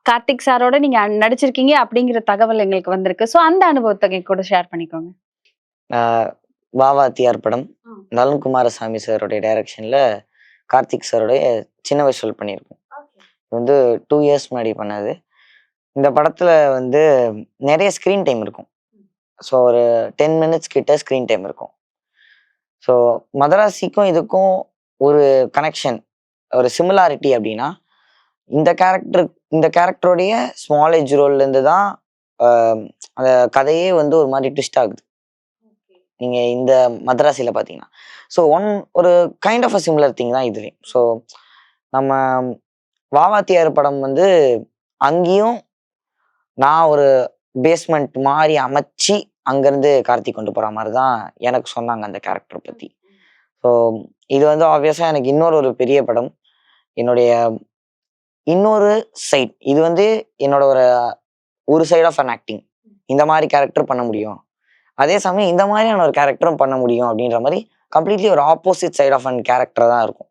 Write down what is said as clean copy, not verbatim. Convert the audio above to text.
கார்த்திக் சாரோட நீங்க நடிச்சிருக்கீங்க அப்படிங்கிற தகவல் எங்களுக்கு வந்திருக்கு. சோ அந்த அனுபவத்த எங்க கூட ஷேர் பண்ணிக்கோங்க. ஆஹ் வாத்தியார் படம் நலன் குமாரசாமி சாருடைய டைரக்ஷன்ல கார்த்திக் சாருடைய சின்ன வயசுல பண்ணியிருக்கோம். இது வந்து 2 இயர்ஸ் முன்னாடி பண்ணது. இந்த படத்துல வந்து நிறைய ஸ்க்ரீன் டைம் இருக்கும். ஸோ ஒரு 10 மினிட்ஸ் கிட்ட ஸ்க்ரீன் டைம் இருக்கும். ஸோ மதராசிக்கும் இதுக்கும் ஒரு கனெக்ஷன், ஒரு சிமிலாரிட்டி அப்படின்னா, இந்த கேரக்டர் இந்த கேரக்டருடைய ஸ்மால் ஏஜ் ரோல்லேருந்து தான் அந்த கதையே வந்து ஒரு மாதிரி ட்விஸ்ட் ஆகுது. நீங்க இந்த மதராசியில பார்த்தீங்கன்னா, ஸோ ஒரு kind of a similar thing தான் இதுலேயும். ஸோ நம்ம வாத்தியார் படம் வந்து அங்கேயும் நான் ஒரு பேஸ்மெண்ட் மாதிரி அமைச்சு அங்கேருந்து கார்த்திக் கொண்டு போகிற மாதிரி தான் எனக்கு சொன்னாங்க அந்த கேரக்டர் பற்றி. ஸோ இது வந்து ஆப்வியஸாக எனக்கு இன்னொரு பெரிய படம். என்னுடைய இன்னொரு சைட் இது வந்து என்னோட ஒரு சைட் ஆஃப் அன் ஆக்டிங். இந்த மாதிரி கேரக்டர் பண்ண முடியும், அதே சமயம் இந்த மாதிரியான ஒரு கேரக்டரும் பண்ண முடியும் அப்படின்ற மாதிரி கம்ப்ளீட்லி ஒரு opposite side of an character தான் இருக்கும்.